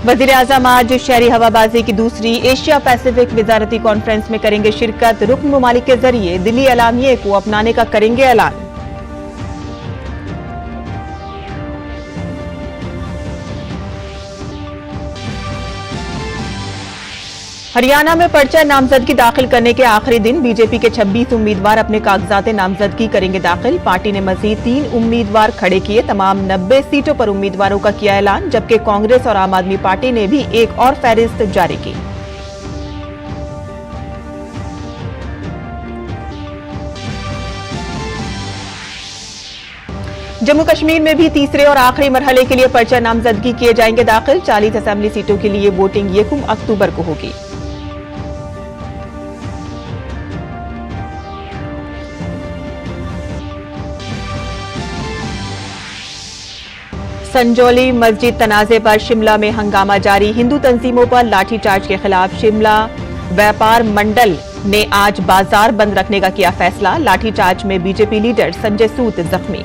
वज़ीर-ए-आज़म आज शहरी हवाबाजी की दूसरी एशिया पैसिफिक वजारती कॉन्फ्रेंस में करेंगे शिरकत। रुकन ममालिक के जरिए दिल्ली एलामिये को अपनाने का करेंगे ऐलान। हरियाणा में पर्चा नामजदगी दाखिल करने के आखिरी दिन बीजेपी के 26 उम्मीदवार अपने कागजात नामजदगी करेंगे दाखिल। पार्टी ने मजीद 3 उम्मीदवार खड़े किए। तमाम 90 सीटों पर उम्मीदवारों का किया ऐलान, जबकि कांग्रेस और आम आदमी पार्टी ने भी एक और फहरिस्त जारी की। जम्मू कश्मीर में भी तीसरे और आखिरी मरहले के लिए पर्चा नामजदगी किए जाएंगे दाखिल। 40 असेंबली सीटों के लिए वोटिंग 1 अक्टूबर को होगी। संजौली मस्जिद तनाजे पर शिमला में हंगामा जारी। हिंदू तंजीमों पर लाठीचार्ज के खिलाफ शिमला व्यापार मंडल ने आज बाजार बंद रखने का किया फैसला। लाठीचार्ज में बीजेपी लीडर संजय सूद जख्मी।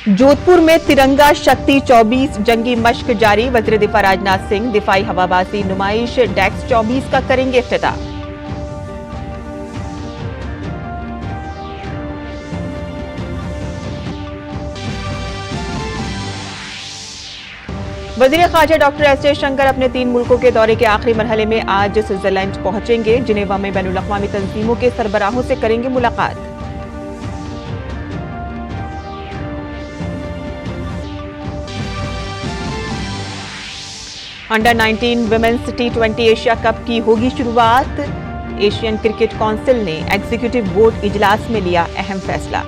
जोधपुर में तिरंगा शक्ति 24 जंगी मश्क जारी। वज़ीर दिफा राजनाथ सिंह दिफाई हवाबाजी नुमाइश डेक्स 24 का करेंगे इफ्तिताह। वज़ीर ख़ारजा डॉक्टर एस जयशंकर अपने 3 मुल्कों के दौरे के आखिरी मरहले में आज स्विट्जरलैंड पहुंचेंगे। जिनेवा में बैनुल अक़वामी तंजीमों के सरबराहों से करेंगे मुलाकात। Under 19 women's T20 Asia cup की होगी शुरुआत। एशियन क्रिकेट काउंसिल ने एग्जीक्यूटिव बोर्ड इजलास में लिया अहम फैसला।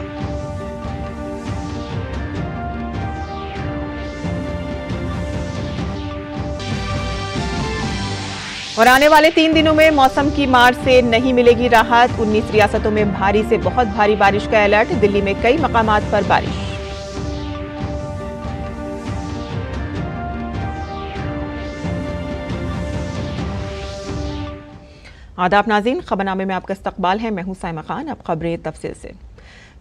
और आने वाले 3 दिनों में मौसम की मार से नहीं मिलेगी राहत। 19 रियासतों में भारी से बहुत भारी बारिश का अलर्ट। दिल्ली में कई मकामात पर बारिश। आदाब नाज़रीन, खबरनामे में आपका इस्तकबाल है। मैं हूं साइमा खान। अब खबरें तफसील से।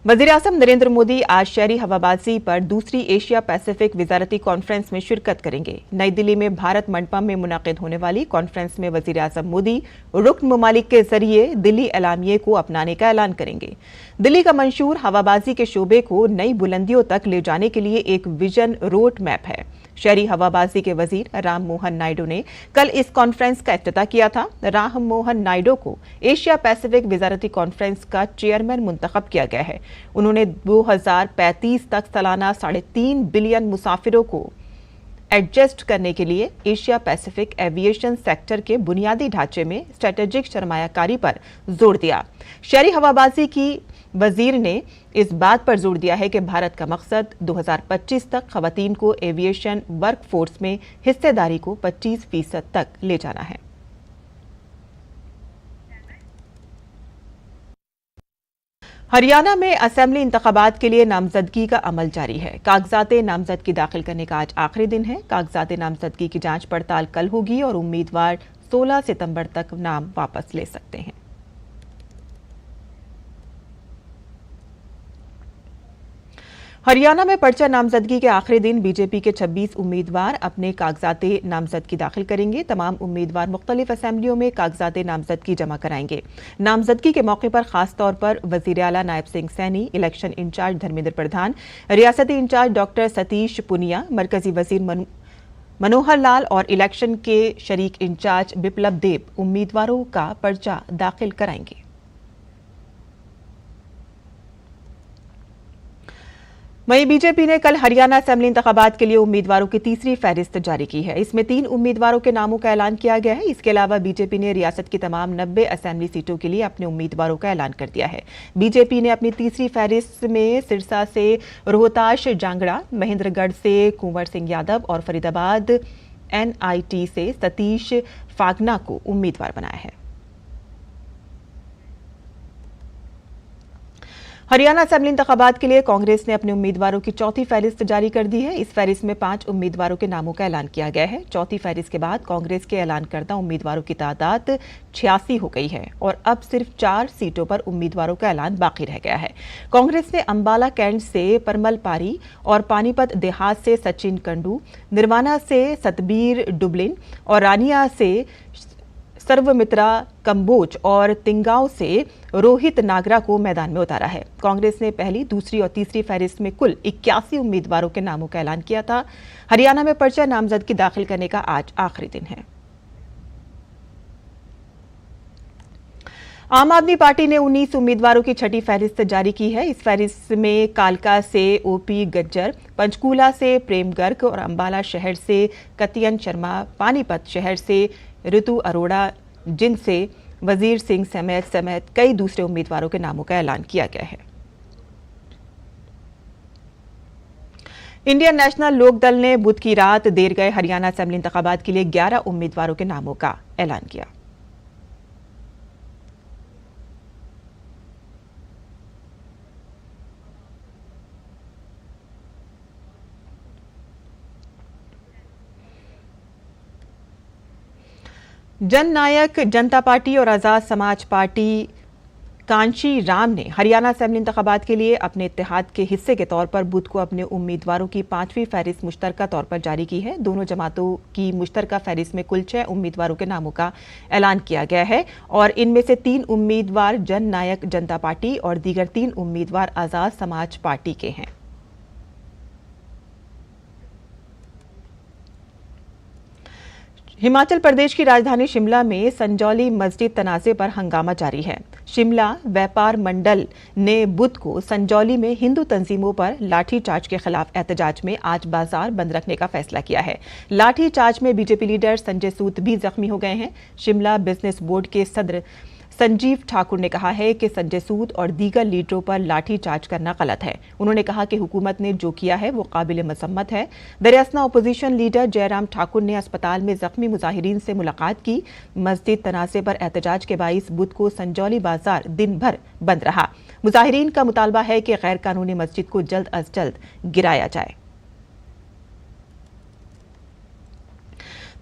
वज़ीर-ए-आज़म नरेंद्र मोदी आज शहरी हवाबाजी पर दूसरी एशिया पैसिफिक वजारती कॉन्फ्रेंस में शिरकत करेंगे। नई दिल्ली में भारत मंडपम में मुनाकिद होने वाली कॉन्फ्रेंस में वज़ीर-ए-आज़म मोदी रुकन ममालिक के जरिए दिल्ली एलामिये को अपनाने का ऐलान करेंगे। दिल्ली का मंशूर हवाबाजी के शोबे को नई बुलंदियों तक ले जाने के लिए एक विजन रोड मैप है। शहरी हवाबाजी के वजीर राम मोहन नायडू ने कल इस कॉन्फ्रेंस का इफ्तिताह किया था। राम मोहन नायडू को एशिया पैसिफिक वजारती कॉन्फ्रेंस का चेयरमैन मुंतखब किया गया है। उन्होंने 2035 तक सालाना 3.5 बिलियन मुसाफिरों को एडजस्ट करने के लिए एशिया पैसिफिक एविएशन सेक्टर के बुनियादी ढांचे में स्ट्रेटेजिक सरमायाकारी पर जोर दिया। शहरी हवाबाजी की वजीर ने इस बात पर जोर दिया है कि भारत का मकसद 2025 तक खवातीन को एविएशन वर्कफोर्स में हिस्सेदारी को 25% तक ले जाना है। हरियाणा में असेंबली इंतखाबात के लिए नामजदगी का अमल जारी है। कागजात नामजदगी दाखिल करने का आज आखिरी दिन है। कागजात नामजदगी की जांच पड़ताल कल होगी और उम्मीदवार 16 सितंबर तक नाम वापस ले सकते हैं। हरियाणा में पर्चा नामजदगी के आखिरी दिन बीजेपी के 26 उम्मीदवार अपने कागजात नामजदगी दाखिल करेंगे। तमाम उम्मीदवार मुख्तलिफ असेंबलियों में कागजात नामजदगी जमा कराएंगे। नामजदगी के मौके पर खासतौर पर वजीर आला नायब सिंह सैनी, इलेक्शन इंचार्ज धर्मेंद्र प्रधान, रियासती इंचार्ज डॉक्टर सतीश पुनिया, मरकजी वजीर मनोहर लाल और इलेक्शन के शरीक इंचार्ज बिप्लब देब उम्मीदवारों का पर्चा दाखिल कराएंगे। वहीं बीजेपी ने कल हरियाणा असेंबली इंतखाबात के लिए उम्मीदवारों की तीसरी फहरिस्त जारी की है। इसमें 3 उम्मीदवारों के नामों का ऐलान किया गया है। इसके अलावा बीजेपी ने रियासत की तमाम 90 असेंबली सीटों के लिए अपने उम्मीदवारों का ऐलान कर दिया है। बीजेपी ने अपनी तीसरी फहरिस्त में सिरसा से रोहताश जांगड़ा, महेंद्रगढ़ से कुंवर सिंह यादव और फरीदाबाद NIT से सतीश फागना को उम्मीदवार बनाया है। हरियाणा असेंबली इंतखाबात के लिए कांग्रेस ने अपने उम्मीदवारों की चौथी फहरिस्त जारी कर दी है। इस फहरिस्त में 5 उम्मीदवारों के नामों का ऐलान किया गया है। चौथी फहरिस्त के बाद कांग्रेस के ऐलान करदा उम्मीदवारों की तादाद 86 हो गई है और अब सिर्फ 4 सीटों पर उम्मीदवारों का ऐलान बाकी रह गया है। कांग्रेस ने अंबाला कैंट से परमल पारी और पानीपत देहात से सचिन कंडू, निर्वाणा से सतबीर डुबलिन और रानिया से सर्वमित्रा कंबोज और तिंगांव से रोहित नागरा को मैदान में उतारा है। कांग्रेस ने पहली, दूसरी और तीसरी फहरिस्त में कुल 81 उम्मीदवारों के नामों का ऐलान किया था। हरियाणा में पर्चा नामजदगी दाखिल करने का आज आखिरी दिन है। आम आदमी पार्टी ने 19 उम्मीदवारों की छठी फहरिस्त जारी की है। इस फहरिस्त में कालका से ओपी गज्जर, पंचकूला से प्रेम गर्ग और अंबाला शहर से कतियन शर्मा, पानीपत शहर से ऋतु अरोड़ा, जिन से वजीर सिंह समेत कई दूसरे उम्मीदवारों के नामों का ऐलान किया गया है। इंडियन नेशनल लोक दल ने बुध की रात देर गए हरियाणा असेंबली इंतखाबात के लिए 11 उम्मीदवारों के नामों का ऐलान किया। जन नायक जनता पार्टी और आजाद समाज पार्टी कांशी राम ने हरियाणा असेंबली इंतखाबात के लिए अपने इत्तेहाद के हिस्से के तौर पर बुध को अपने उम्मीदवारों की 5वीं फहरिस्त मुश्तरका तौर पर जारी की है। दोनों जमातों की मुश्तरका फहरिस्त में कुल 6 उम्मीदवारों के नामों का ऐलान किया गया है और इनमें से 3 उम्मीदवार जन नायक जनता पार्टी और दीगर 3 उम्मीदवार आजाद समाज पार्टी के हैं। हिमाचल प्रदेश की राजधानी शिमला में संजौली मस्जिद तनाज़े पर हंगामा जारी है। शिमला व्यापार मंडल ने बुध को संजौली में हिंदू तंजीमों पर लाठीचार्ज के खिलाफ एहतजाज में आज बाजार बंद रखने का फैसला किया है। लाठीचार्ज में बीजेपी लीडर संजय सूद भी जख्मी हो गए हैं। शिमला बिजनेस बोर्ड के सदर संजीव ठाकुर ने कहा है कि संजय सूद और दीगर लीडरों पर लाठीचार्ज करना गलत है। उन्होंने कहा कि हुकूमत ने जो किया है वो काबिल मसम्मत है। दरियासना अपोजिशन लीडर जयराम ठाकुर ने अस्पताल में जख्मी मुजाहिरीन से मुलाकात की। मस्जिद तनाज़े पर एहतजाज के बाइस बुध को संजौली बाजार दिन भर बंद रहा। मुजाहिरीन का मुतालबा है कि गैर कानूनी मस्जिद को जल्द अज जल्द गिराया जाए।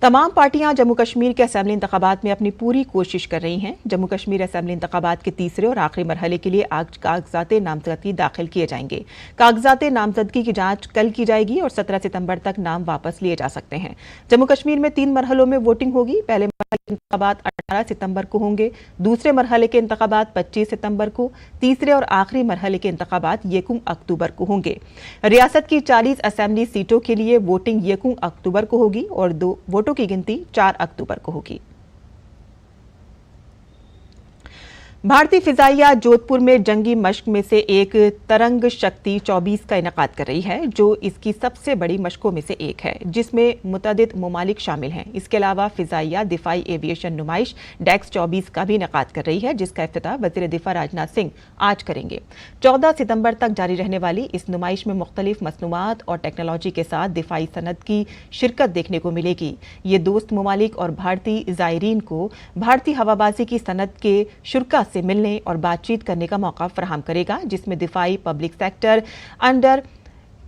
तमाम पार्टियां जम्मू कश्मीर के असेंबली इंतखाबात में अपनी पूरी कोशिश कर रही हैं। जम्मू कश्मीर असेंबली इंतखाबात के तीसरे और आखिरी मरहले के लिए आज कागजात नामजदगी दाखिल किए जाएंगे। कागजात नामजदगी की जांच कल की जाएगी और 17 सितंबर तक नाम वापस लिए जा सकते हैं। जम्मू कश्मीर में 3 मरहलों में वोटिंग होगी। पहले मरहले के इंतखाबात 18 सितंबर को होंगे, दूसरे मरहले के इंतखाबात 25 सितंबर को, तीसरे और आखिरी मरहले के इंतखाबात 1 अक्टूबर को होंगे। रियासत की 40 असेंबली सीटों के लिए वोटिंग 1 अक्टूबर को होगी और 2 वोटों की गिनती 4 अक्टूबर को होगी। भारतीय फिजाइया जोधपुर में जंगी मश्क में से एक तरंग शक्ति 24 का इनेकाद कर रही है, जो इसकी सबसे बड़ी मश्कों में से एक है, जिसमें मुतअद्दिद ममालिक शामिल हैं। इसके अलावा फिजाइया दिफाई एविएशन नुमाइश डेक्स 24 का भी इनेकाद कर रही है, जिसका इफ्तिताह वज़ीर दिफा राजनाथ सिंह आज करेंगे। 14 सितंबर तक जारी रहने वाली इस नुमाइश में मुख्तलिफ मसनूआत और टेक्नोलॉजी के साथ दिफाई सनद की शिरकत देखने को मिलेगी। ये दोस्त ममालिक और भारतीय ज़ायरीन को भारतीय हवाबाजी की सनद के शुरा से मिलने और बातचीत करने का मौका फराहम करेगा, जिसमें दिफाई, पब्लिक सेक्टर, अंडर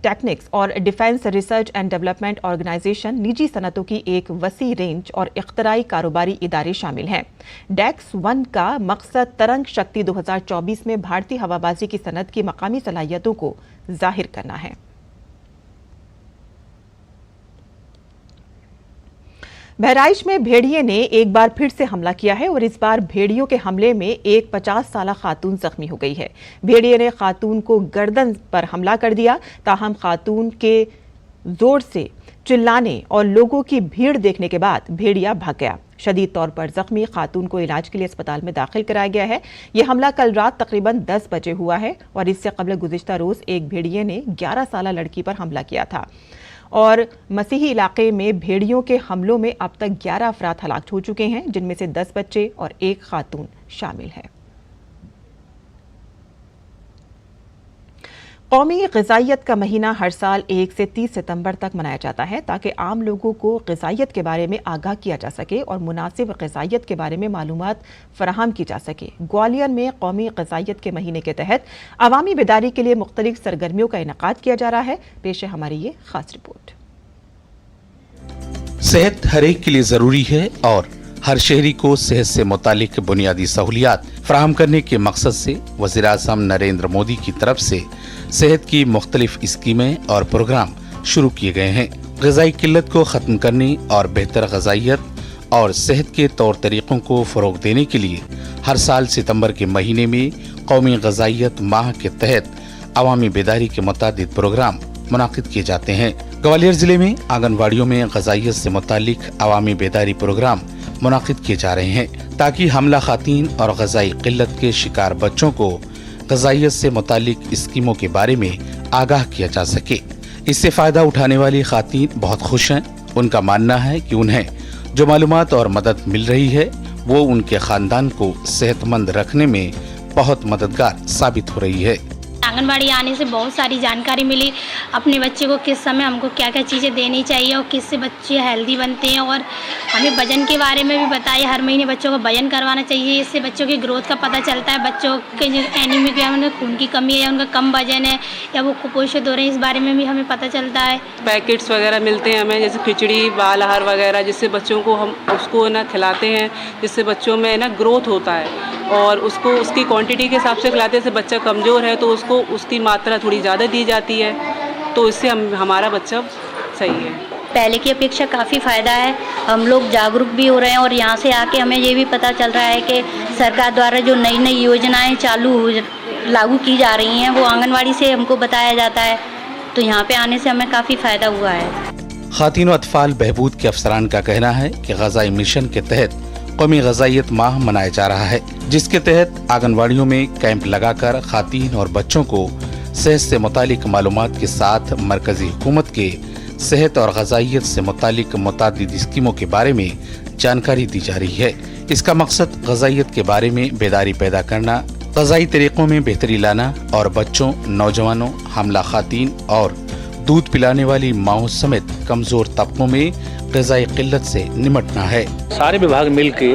टेक्निक्स और defence research and development organisation, निजी सनतों की एक वसी रेंज और इख्तराई कारोबारी इदारे शामिल हैं। डेक्स 1 का मकसद तरंग शक्ति 2024 में भारतीय हवाबाजी की सनद की मकामी सलाहियतों को जाहिर करना है। बहराइच में भेड़िए ने एक बार फिर से हमला किया है और इस बार भेड़ियों के हमले में एक 50 साला खातून जख्मी हो गई है। भेड़िए ने खातून को गर्दन पर हमला कर दिया, ताहम खातून के जोर से चिल्लाने और लोगों की भीड़ देखने के बाद भेड़िया भाग गया। शदीद तौर पर जख्मी खातून को इलाज के लिए अस्पताल में दाखिल कराया गया है। यह हमला कल रात तकरीबन 10 बजे हुआ है और इससे कबल गुज़िश्ता रोज एक भेड़िए ने 11 साला लड़की पर हमला किया था और मसीही इलाके में भेड़ियों के हमलों में अब तक 11 अफराद हलाक हो चुके हैं, जिनमें से 10 बच्चे और एक खातून शामिल है। कौमी ग़िज़ाइयत का महीना हर साल 1 से 30 सितंबर तक मनाया जाता है ताकि आम लोगों को ग़िज़ाइयत के बारे में आगाह किया जा सके और मुनासिब ग़िज़ाइयत के बारे में मालूमात फराहम की जा सके। ग्वालियर में कौमी ग़िज़ाइयत के महीने के तहत अवामी बेदारी के लिए मुख्तलिफ सरगर्मियों का इनेकाद किया जा रहा है। पेश है हमारी ये खास रिपोर्ट। सेहत हर एक के लिए जरूरी है और हर शहरी को सेहत से मुतालिक बुनियादी सहूलियात फराहम करने के मकसद से वज़ीर-ए-आज़म नरेंद्र मोदी की तरफ से सेहत की मुख्तलिफ स्कीमें और प्रोग्राम शुरू किए गए हैं। ग़िज़ाई किल्लत को ख़त्म करने और बेहतर ग़िज़ाइयत और सेहत के तौर तरीक़ों को फ़रोग़ देने के लिए हर साल सितंबर के महीने में कौमी ग़िज़ाइयत माह के तहत अवामी बेदारी के मुतादिद प्रोग्राम मुनाकिद किए जाते हैं। ग्वालियर जिले में आंगनवाड़ियों में ग़िज़ाइयत से मुतालिक अवामी बेदारी प्रोग्राम मुनाकिद किए जा रहे हैं ताकि हमला खातीन और ग़िज़ाई किल्लत के शिकार बच्चों को ग़िज़ाइयत से मुतालिक स्कीमों के बारे में आगाह किया जा सके। इससे फ़ायदा उठाने वाली खातीन बहुत खुश हैं। उनका मानना है कि उन्हें जो मालूमात और मदद मिल रही है वो उनके ख़ानदान को सेहतमंद रखने में बहुत मददगार साबित हो रही है। आंगनबाड़ी आने से बहुत सारी जानकारी मिली, अपने बच्चे को किस समय हमको क्या क्या चीज़ें देनी चाहिए और किससे बच्चे हेल्दी बनते हैं, और हमें वजन के बारे में भी बताया। हर महीने बच्चों को वजन करवाना चाहिए, इससे बच्चों की ग्रोथ का पता चलता है। बच्चों के जो एनीमिक है, उनका खून की कमी है, उनका कम वजन है या वो कुपोषित हो रहे हैं, इस बारे में भी हमें पता चलता है। पैकेट्स वगैरह मिलते हैं हमें, जैसे खिचड़ी, बाल आहार वगैरह, जिससे बच्चों को हम उसको ना खिलाते हैं, जिससे बच्चों में ना ग्रोथ होता है और उसको उसकी क्वांटिटी के हिसाब से खिलाते हैं। जैसे बच्चा कमज़ोर है तो उसको उसकी मात्रा थोड़ी ज़्यादा दी जाती है, तो इससे हमारा बच्चा सही है। पहले की अपेक्षा काफ़ी फ़ायदा है, हम लोग जागरूक भी हो रहे हैं और यहाँ से आके हमें ये भी पता चल रहा है कि सरकार द्वारा जो नई नई योजनाएं लागू की जा रही हैं वो आंगनवाड़ी से हमको बताया जाता है, तो यहाँ पे आने से हमें काफ़ी फ़ायदा हुआ है। खातीन व अतफाल बहबूद के अफसरान का कहना है कि ग़िज़ाई मिशन के तहत कौमी ग़िज़ाइयत माह मनाया जा रहा है, जिसके तहत आंगनवाड़ियों में कैंप लगाकर खातीन और बच्चों को सेहत से मुतालिक मालूमात के साथ मरकजी हुकूमत के सेहत और ग़िज़ाइयत से मुतालिक मुतादिद स्कीमों के बारे में जानकारी दी जा रही है। इसका मकसद ग़िज़ाइयत के बारे में बेदारी पैदा करना, ग़िज़ाई तरीक़ों में बेहतरी लाना और बच्चों, नौजवानों, हमला खातीन और दूध पिलाने वाली माओं समेत कमज़ोर तबकों में ग़िज़ाई किल्लत से निमटना है। सारे विभाग मिलके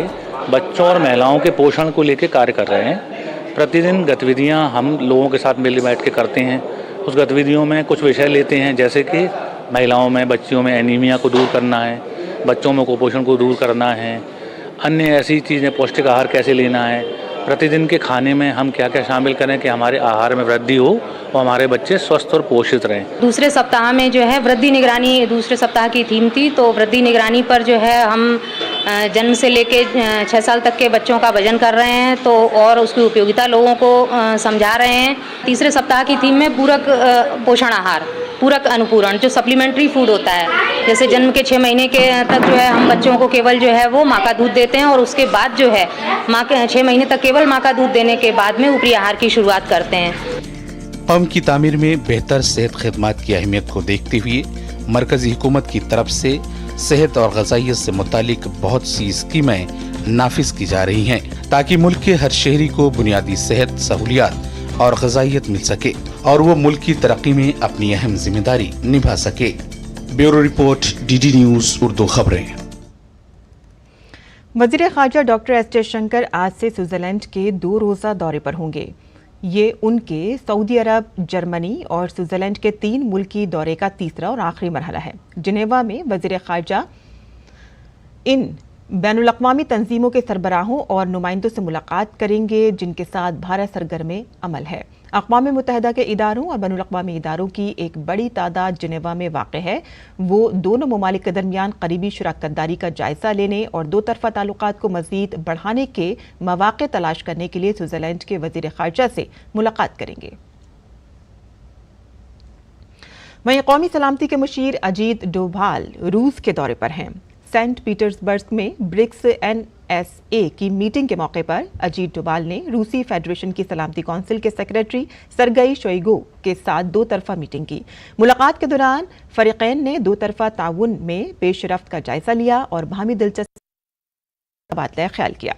बच्चों और महिलाओं के पोषण को लेकर कार्य कर रहे हैं। प्रतिदिन गतिविधियां हम लोगों के साथ मिल बैठ के करते हैं। उस गतिविधियों में कुछ विषय लेते हैं, जैसे कि महिलाओं में, बच्चियों में एनीमिया को दूर करना है, बच्चों में कुपोषण को दूर करना है, अन्य ऐसी चीज़ें, पौष्टिक आहार कैसे लेना है, प्रतिदिन के खाने में हम क्या क्या शामिल करें कि हमारे आहार में वृद्धि हो और हमारे बच्चे स्वस्थ और पोषित रहें। दूसरे सप्ताह में जो है वृद्धि निगरानी, दूसरे सप्ताह की थीम थी, तो वृद्धि निगरानी पर जो है हम जन्म से लेके 6 साल तक के बच्चों का वजन कर रहे हैं तो और उसकी उपयोगिता लोगों को समझा रहे हैं। तीसरे सप्ताह की थीम में पूरक पोषण आहार, पूरक अनुपूरण, जो सप्लीमेंट्री फूड होता है, जैसे जन्म के 6 महीने के तक जो है हम बच्चों को केवल जो है वो माँ का दूध देते हैं और उसके बाद जो है माँ के 6 महीने तक केवल माँ का दूध देने के बाद में ऊपरी आहार की शुरुआत करते हैं। कौम की तामीर में बेहतर सेहत खिदमत की अहमियत को देखते हुए मरकजी हुकूमत की तरफ से सेहत और ग़िज़ाइयत से मुतालिक बहुत सी स्कीमें नाफिज की जा रही हैं ताकि मुल्क के हर शहरी को बुनियादी सेहत सहूलियात और ग़िज़ाइयत मिल सके और वो मुल्क की तरक्की में अपनी अहम जिम्मेदारी निभा सके। Bureau report, DD news Urdu खबरें। वज़ीर ख़ारजा डॉक्टर एस जयशंकर आज से स्विट्ज़रलैंड के 2 रोज़ा दौरे पर होंगे। ये उनके सऊदी अरब, जर्मनी और स्विट्ज़रलैंड के 3 मुल्की दौरे का तीसरा और आखिरी मरहला है। जिनेवा में वज़ीर ख़ारजा इन बैनुल-अक़वामी तंजीमों के सरबराहों और नुमाइंदों से मुलाकात करेंगे जिनके साथ भारत सरगर्म अमल है। अक़वाम मुत्तहिदा के इदारों और बैनुल-अक़वामी इदारों की एक बड़ी तादाद जिनेवा में वाक़ है। वो दोनों ममालिक के दरमियान करीबी शराकतदारी का जायज़ा लेने और दो तरफ़ा ताल्लुकात को मज़ीद बढ़ाने के मौक़े तलाश करने के लिए स्विट्ज़रलैंड के वज़ीर ख़ारजा से मुलाकात करेंगे। वहीं कौमी सलामती के मुशीर अजीत डोभाल रूस के दौरे पर हैं। सेंट पीटर्सबर्ग में ब्रिक्स NSA की मीटिंग के मौके पर अजीत डोभाल ने रूसी फेडरेशन की सलामती कौंसिल के सेक्रेटरी सरगई शोइगु के साथ 2 तरफा मीटिंग की। मुलाकात के दौरान फरीकैन ने 2 तरफा ताउन में पेशरफ्त का जायजा लिया और बाहमी दिलचस्पी तबादला ख्याल किया।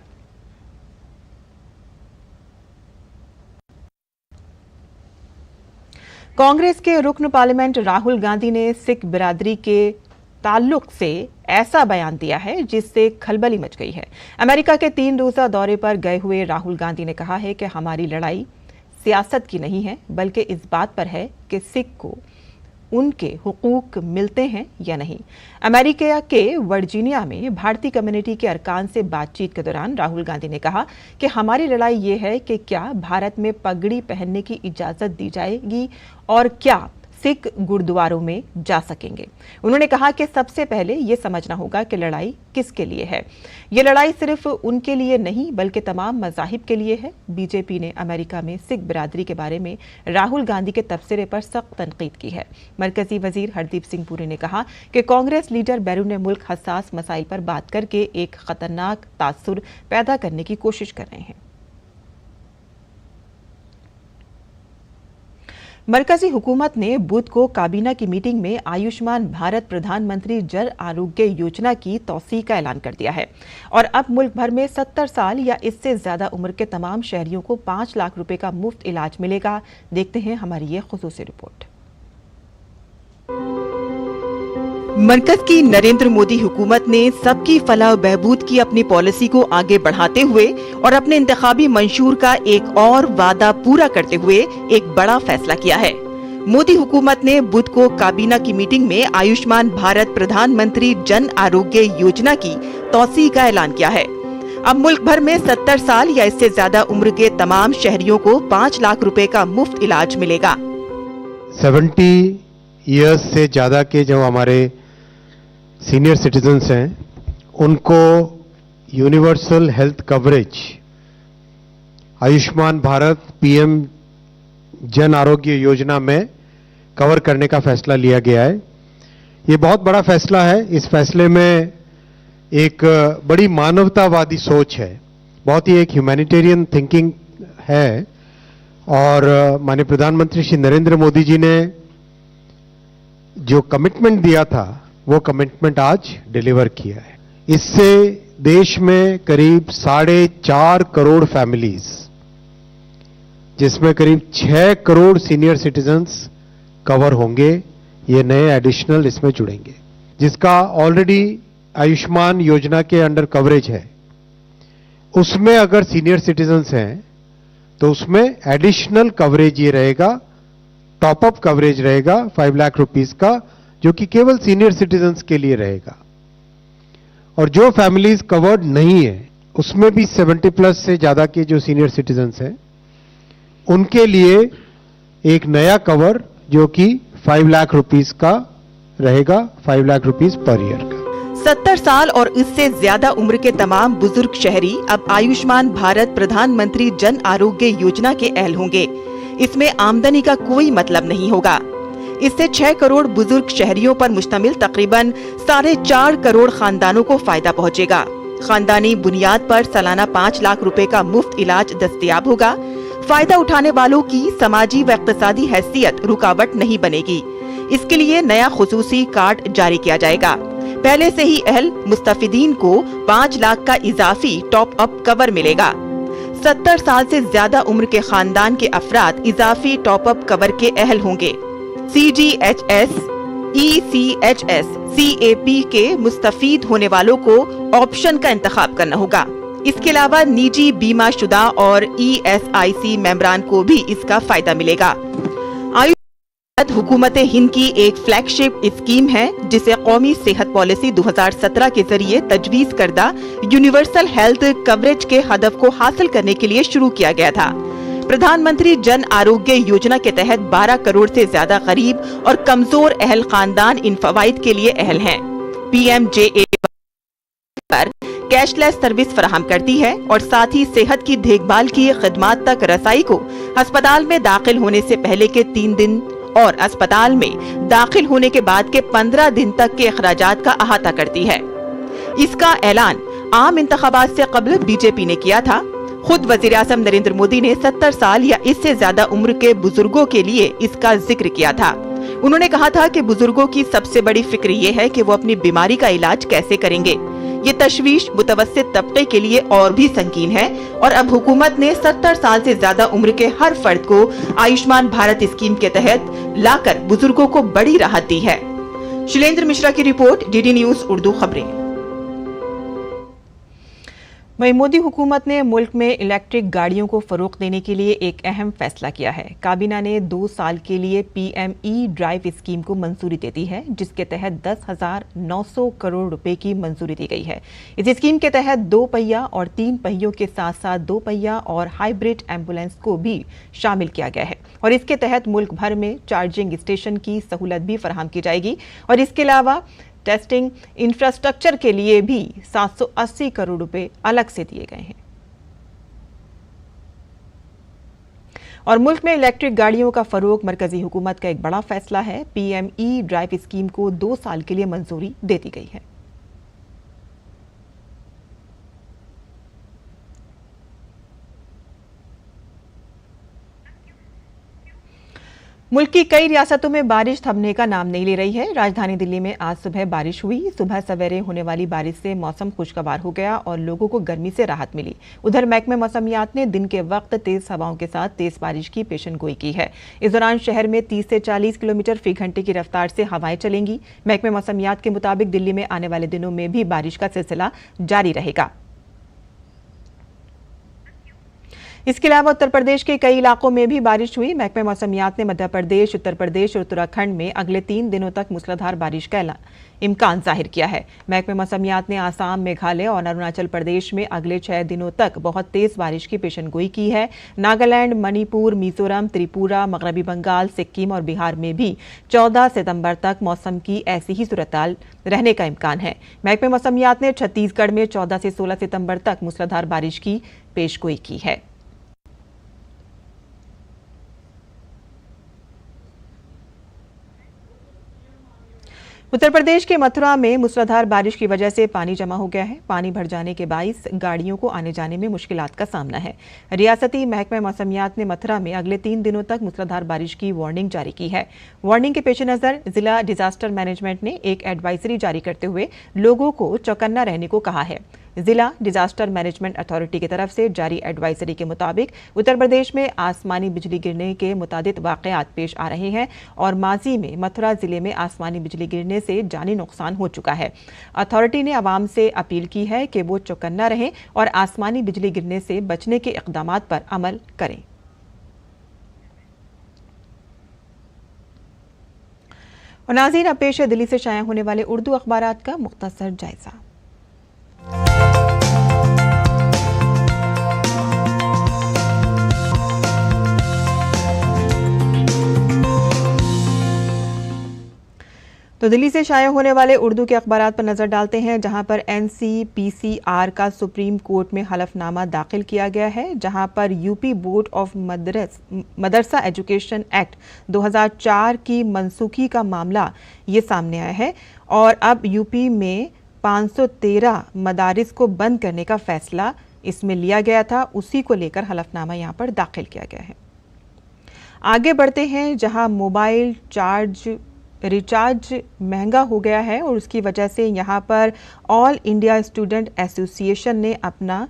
कांग्रेस के रुकन पार्लियामेंट राहुल गांधी ने सिख बिरादरी के ताल्लुक से ऐसा बयान दिया है जिससे खलबली मच गई है। अमेरिका के 3 रोजा दौरे पर गए हुए राहुल गांधी ने कहा है कि हमारी लड़ाई सियासत की नहीं है, बल्कि इस बात पर है कि सिख को उनके हुकूक मिलते हैं या नहीं। अमेरिका के वर्जीनिया में भारतीय कम्युनिटी के अरकान से बातचीत के दौरान राहुल गांधी ने कहा कि हमारी लड़ाई ये है कि क्या भारत में पगड़ी पहनने की इजाजत दी जाएगी और क्या सिख गुरुद्वारों में जा सकेंगे। उन्होंने कहा कि सबसे पहले ये समझना होगा कि लड़ाई किसके लिए है। ये लड़ाई सिर्फ उनके लिए नहीं बल्कि तमाम मज़ाहिब के लिए है। बीजेपी ने अमेरिका में सिख बिरादरी के बारे में राहुल गांधी के तबसरे पर सख्त तनकीद की है। मरकजी वजीर हरदीप सिंह पुरी ने कहा कि कांग्रेस लीडर बैरून मुल्क हसास मसाइल पर बात करके एक खतरनाक तासुर पैदा करने की कोशिश कर रहे हैं। मरकजी हुकूमत ने बुध को काबीना की मीटिंग में आयुष्मान भारत प्रधानमंत्री जन आरोग्य योजना की तौसीक का ऐलान कर दिया है और अब मुल्क भर में 70 साल या इससे ज्यादा उम्र के तमाम शहरियों को 5 लाख रुपए का मुफ्त इलाज मिलेगा। देखते हैं हमारी ये खुसूसी रिपोर्ट। मरकज की नरेंद्र मोदी हुकूमत ने सबकी फलाह बहबूद की अपनी पॉलिसी को आगे बढ़ाते हुए और अपने इंतखाबी मंशूर का एक और वादा पूरा करते हुए एक बड़ा फैसला किया है। मोदी हुकूमत ने बुध को काबीना की मीटिंग में आयुष्मान भारत प्रधानमंत्री जन आरोग्य योजना की तौसीक का ऐलान किया है। अब मुल्क भर में 70 साल या इससे ज्यादा उम्र के तमाम शहरियों को 5 लाख रुपए का मुफ्त इलाज मिलेगा। 70 इयर्स से ज्यादा के जो हमारे सीनियर सिटीजन्स हैं उनको universal health coverage Ayushman Bharat PM Jan Arogya Yojana में कवर करने का फैसला लिया गया है। ये बहुत बड़ा फैसला है। इस फैसले में एक बड़ी मानवतावादी सोच है, बहुत ही एक ह्यूमैनिटेरियन थिंकिंग है और माननीय प्रधानमंत्री श्री नरेंद्र मोदी जी ने जो कमिटमेंट दिया था वो कमिटमेंट आज डिलीवर किया है। इससे देश में करीब 4.5 करोड़ फैमिलीज, जिसमें करीब 6 करोड़ सीनियर सिटीजन्स कवर होंगे, ये नए एडिशनल इसमें जुड़ेंगे। जिसका ऑलरेडी आयुष्मान योजना के अंडर कवरेज है, उसमें अगर सीनियर सिटीजन्स हैं तो उसमें एडिशनल कवरेज ये रहेगा, टॉपअप कवरेज रहेगा 5 लाख रुपीस का, जो कि केवल सीनियर सिटीजन्स के लिए रहेगा। और जो फैमिलीज कवर्ड नहीं है उसमें भी 70 प्लस से ज्यादा के जो सीनियर सिटीजन्स हैं उनके लिए एक नया कवर जो कि 5 लाख रुपीस का रहेगा, 5 लाख रुपीस पर ईयर का। 70 साल और इससे ज्यादा उम्र के तमाम बुजुर्ग शहरी अब आयुष्मान भारत प्रधानमंत्री जन आरोग्य योजना के अहल होंगे। इसमें आमदनी का कोई मतलब नहीं होगा। इससे 6 करोड़ बुजुर्ग शहरियों पर मुश्तमिल तकरीबन 4.5 करोड़ खानदानों को फायदा पहुंचेगा। खानदानी बुनियाद पर सालाना 5 लाख रुपए का मुफ्त इलाज दस्तयाब होगा। फायदा उठाने वालों की समाजी व इक्तिसादी हैसियत रुकावट नहीं बनेगी। इसके लिए नया खुसूसी कार्ड जारी किया जाएगा। पहले से ही अहल मुस्तफिदीन को 5 लाख का इजाफी टॉप अप कवर मिलेगा। 70 साल से ज्यादा उम्र के खानदान के अफराद इजाफी टॉप अप कवर के अहल होंगे। CGHS, ECHS, CAP के मुस्तफीद होने वालों को ऑप्शन का इंतखाब करना होगा। इसके अलावा निजी बीमा शुदा और ESIC मेंबरान को भी इसका फायदा मिलेगा। आयुष्मान हुकूमत हिंद की एक फ्लैगशिप स्कीम है जिसे कौमी सेहत पॉलिसी 2017 के जरिए तजवीज करदा यूनिवर्सल हेल्थ कवरेज के हदफ को हासिल करने के लिए शुरू किया गया था। प्रधानमंत्री जन आरोग्य योजना के तहत 12 करोड़ से ज्यादा गरीब और कमजोर अहल खानदान इन फवाइद के लिए अहल हैं। PMJA पर कैशलेस सर्विस फराहम करती है और साथ ही सेहत की देखभाल की खिदमात तक रसाई को अस्पताल में दाखिल होने से पहले के 3 दिन और अस्पताल में दाखिल होने के बाद के 15 दिन तक के अखराजात का अहाता करती है। इसका ऐलान आम इंतखाबात से कबल बीजेपी ने किया था। खुद वज़ीर-ए-आज़म नरेंद्र मोदी ने 70 साल या इससे ज्यादा उम्र के बुजुर्गों के लिए इसका जिक्र किया था। उन्होंने कहा था कि बुजुर्गों की सबसे बड़ी फिक्र ये है कि वो अपनी बीमारी का इलाज कैसे करेंगे। ये तशवीश मुतवस्सित तबके के लिए और भी संगीन है और अब हुकूमत ने 70 साल से ज्यादा उम्र के हर फर्द को आयुष्मान भारत स्कीम के तहत लाकर बुजुर्गों को बड़ी राहत दी है। शैलेंद्र मिश्रा की रिपोर्ट, डीडी न्यूज उर्दू खबरें। वहीं मोदी हुकूमत ने मुल्क में इलेक्ट्रिक गाड़ियों को फरोग देने के लिए एक अहम फैसला किया है। काबीना ने 2 साल के लिए पीएमई ड्राइव स्कीम को मंजूरी दे दी है, जिसके तहत 10,900 करोड़ रुपए की मंजूरी दी गई है। इस स्कीम के तहत 2 पहिया और 3 पहियों के साथ साथ 2 पहिया और हाइब्रिड एम्बुलेंस को भी शामिल किया गया है और इसके तहत मुल्क भर में चार्जिंग स्टेशन की सहूलत भी फराहम की जाएगी और इसके अलावा टेस्टिंग इंफ्रास्ट्रक्चर के लिए भी 780 करोड़ रुपए अलग से दिए गए हैं। और मुल्क में इलेक्ट्रिक गाड़ियों का फरोग मरकजी हुकूमत का एक बड़ा फैसला है। पीएमई ड्राइव स्कीम को 2 साल के लिए मंजूरी दे दी गई है। मुल्क की कई रियासतों में बारिश थमने का नाम नहीं ले रही है। राजधानी दिल्ली में आज सुबह बारिश हुई। सुबह सवेरे होने वाली बारिश से मौसम खुशगवार हो गया और लोगों को गर्मी से राहत मिली। उधर महकमे मौसमियात ने दिन के वक्त तेज हवाओं के साथ तेज बारिश की पेशनगोई की है। इस दौरान शहर में 30 से 40 किलोमीटर फी घंटे की रफ्तार से हवाएं चलेंगी। महकमे मौसमियात के मुताबिक दिल्ली में आने वाले दिनों में भी बारिश का सिलसिला जारी रहेगा। इसके अलावा उत्तर प्रदेश के कई इलाकों में भी बारिश हुई। महकमे मौसमियात ने मध्य प्रदेश, उत्तर प्रदेश और उत्तराखंड में अगले 3 दिनों तक मूसलाधार बारिश का इम्कान जाहिर किया है। महकमे मौसमियात ने आसाम, मेघालय और अरुणाचल प्रदेश में अगले 6 दिनों तक बहुत तेज बारिश की पेशनगोई की है। नागालैंड, मणिपुर, मिजोरम, त्रिपुरा, मगरबी बंगाल, सिक्किम और बिहार में भी 14 सितंबर तक मौसम की ऐसी ही सूरत-ए-हाल रहने का इम्कान है। महकमे मौसमियात ने छत्तीसगढ़ में 14 से 16 सितंबर तक मूसलाधार बारिश की पेशगोई की है। उत्तर प्रदेश के मथुरा में मूसलाधार बारिश की वजह से पानी जमा हो गया है। पानी भर जाने के बाइस गाड़ियों को आने जाने में मुश्किलात का सामना है। रियासती महकमा मौसमियात ने मथुरा में अगले 3 दिनों तक मूसलाधार बारिश की वार्निंग जारी की है। वार्निंग के पेश नजर जिला डिजास्टर मैनेजमेंट ने एक एडवाइजरी जारी करते हुए लोगों को चौकन्ना रहने को कहा है। जिला डिजास्टर मैनेजमेंट अथॉरिटी की तरफ से जारी एडवाइजरी के मुताबिक उत्तर प्रदेश में आसमानी बिजली गिरने के मुतादिद वाकयात पेश आ रहे हैं और माजी में मथुरा जिले में आसमानी बिजली गिरने से जानी नुकसान हो चुका है। अथॉरिटी ने आवाम से अपील की है कि वो चौकन्ना रहें और आसमानी बिजली गिरने से बचने के इक़दामात पर अमल करें। और नाज़रीन, अब पेश है दिल्ली से शाया होने वाले उर्दू अखबारात का मुख्तसर जायजा। तो दिल्ली से शाया होने वाले उर्दू के अखबारात पर नजर डालते हैं, जहां पर NCPCR का सुप्रीम कोर्ट में हलफनामा दाखिल किया गया है, जहां पर UP board of Madrasa education act 2004 की मनसूखी का मामला ये सामने आया है और अब यूपी में 513 मदारिस को बंद करने का फैसला इसमें लिया गया था। उसी को लेकर हलफनामा यहाँ पर दाखिल किया गया है। आगे बढ़ते हैं, जहां मोबाइल रिचार्ज महंगा हो गया है और उसकी वजह से यहाँ पर ऑल इंडिया स्टूडेंट एसोसिएशन ने अपना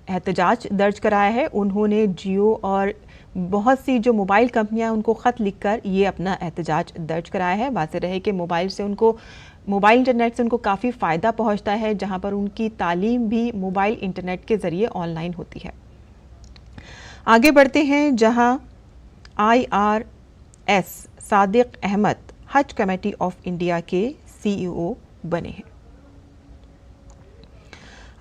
एहतजाज दर्ज कराया है। उन्होंने जियो और बहुत सी जो मोबाइल कंपनियां हैं उनको ख़त लिखकर ये अपना एहतजाज दर्ज कराया है। वाज़ेह रहे कि मोबाइल इंटरनेट से उनको काफ़ी फ़ायदा पहुंचता है, जहां पर उनकी तालीम भी मोबाइल इंटरनेट के ज़रिए ऑनलाइन होती है। आगे बढ़ते हैं, जहां IRS सादिक अहमद हज कमेटी ऑफ इंडिया के CEO बने हैं।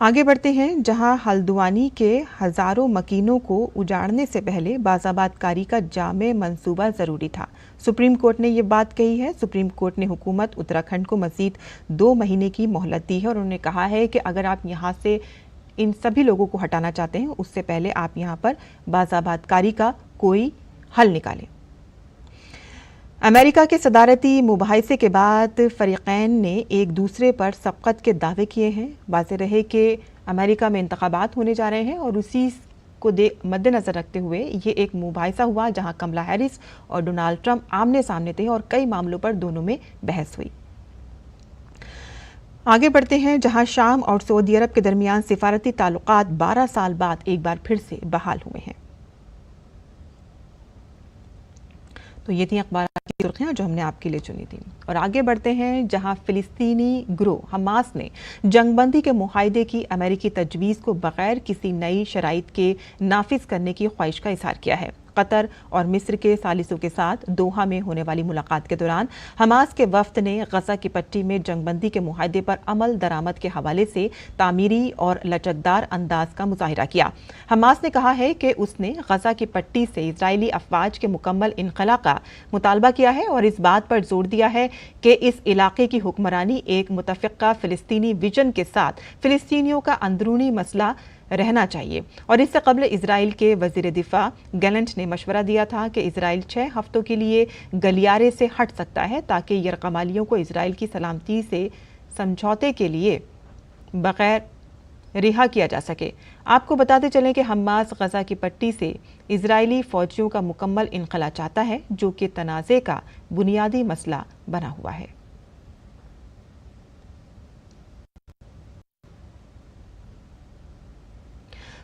आगे बढ़ते हैं, जहां हल्द्वानी के हजारों मकीनों को उजाड़ने से पहले बाज़ाबातकारी का जामे मंसूबा ज़रूरी था। सुप्रीम कोर्ट ने ये बात कही है। सुप्रीम कोर्ट ने हुकूमत उत्तराखंड को मज़ीद 2 महीने की मोहलत दी है और उन्होंने कहा है कि अगर आप यहाँ से इन सभी लोगों को हटाना चाहते हैं, उससे पहले आप यहाँ पर बाज़ाबातकारी का कोई हल निकालें। अमेरिका के सदारती मुबाहिसे के बाद फरीकैन ने एक दूसरे पर सबकत के दावे किए हैं। वाज़ेह रहे कि अमेरिका में इंतखाबात होने जा रहे हैं और उसी को मद्देनज़र रखते हुए ये एक मुबाहिसा हुआ, जहां कमला हैरिस और डोनाल्ड ट्रंप आमने सामने थे और कई मामलों पर दोनों में बहस हुई। आगे बढ़ते हैं, जहां शाम और सऊदी अरब के दरमियान सिफारती ताल्लुकात 12 साल बाद एक बार फिर से बहाल हुए हैं। तो ये थी अखबार की सुर्खियां जो हमने आपके लिए चुनी थी। और आगे बढ़ते हैं, जहां फिलिस्तीनी गिरोह हमास ने जंगबंदी के मुआहदे की अमेरिकी तजवीज़ को बगैर किसी नई शराइत के नाफिज करने की ख्वाहिश का इजहार किया है। कतर और मिस्र के सालिसों के साथ दोहा में होने वाली मुलाकात के दौरान हमास के वफ्द ने गजा की पट्टी में जंगबंदी के मुआहदे पर अमल दरामद के हवाले से तामीरी और लचकदार अंदाज का मुजाहिरा किया। हमास ने कहा है कि उसने गजा की पट्टी से इजरायली अफवाज के मुकम्मल इनखला का मुतालबा किया है और इस बात पर जोर दिया है कि इस इलाके की हुक्मरानी एक मुतफ़िक़ा फ़िलिस्तीनी विजन के साथ फ़िलिस्तीनियों का अंदरूनी मसला रहना चाहिए। और इससे कबल इजराइल के वज़ीर दिफा गैलेंट ने मशवरा दिया था कि इजराइल 6 हफ्तों के लिए गलियारे से हट सकता है ताकि यरकमालियों को इजराइल की सलामती से समझौते के लिए बगैर रिहा किया जा सके। आपको बताते चलें कि हमास गजा की पट्टी से इजरायली फौजियों का मुकम्मल इनखला चाहता है, जो कि तनाज़े का बुनियादी मसला बना हुआ है।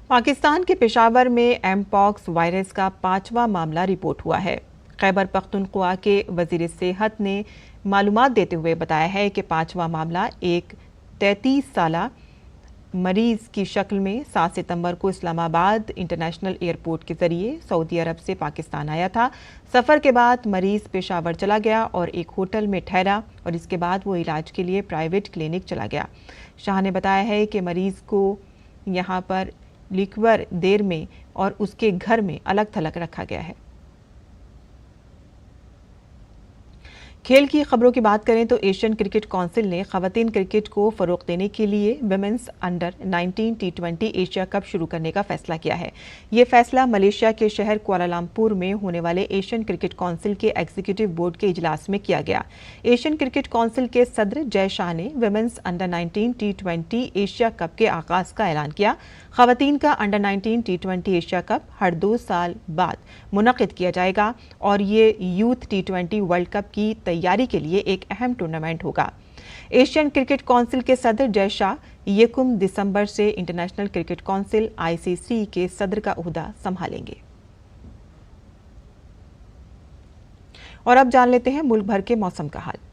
पाकिस्तान के पेशावर में एमपॉक्स वायरस का 5वां मामला रिपोर्ट हुआ है। खैबर पख्तूनख्वा के वजीर सेहत ने मालूमात देते हुए बताया है कि 5वां मामला एक 33 साला मरीज की शक्ल में 7 सितंबर को इस्लामाबाद इंटरनेशनल एयरपोर्ट के जरिए सऊदी अरब से पाकिस्तान आया था। सफ़र के बाद मरीज पेशावर चला गया और एक होटल में ठहरा और इसके बाद वो इलाज के लिए प्राइवेट क्लिनिक चला गया। शाह ने बताया है कि मरीज को यहाँ पर लिक्वर देर में और उसके घर में अलग थलग रखा गया है। खेल की खबरों की बात करें तो एशियन क्रिकेट काउंसिल ने खवातीन क्रिकेट को फ़रोग़ देने के लिए women's under 19 T20 Asia cup शुरू करने का फैसला किया है। ये फैसला मलेशिया के शहर कुआलालंपुर में होने वाले एशियन क्रिकेट काउंसिल के एग्जीक्यूटिव बोर्ड के इजलास में किया गया। एशियन क्रिकेट काउंसिल के सदर जय शाह ने women's under 19 T20 Asia cup के आगाज़ का ऐलान किया। खवातीन का अंडर 19 T20 एशिया कप हर 2 साल बाद मुनक़िद किया जाएगा और ये यूथ T20 वर्ल्ड कप की तैयारी के लिए एक अहम टूर्नामेंट होगा। एशियन क्रिकेट काउंसिल के सदर जय शाह 1 दिसंबर से इंटरनेशनल क्रिकेट काउंसिल ICC के सदर का ओहदा संभालेंगे। और अब जान लेते हैं मुल्क भर के मौसम का हाल।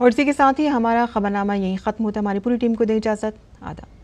और इसी के साथ ही हमारा खबरनामा यहीं ख़त्म होता है। हमारी पूरी टीम को दें इजाज़त। आदाब।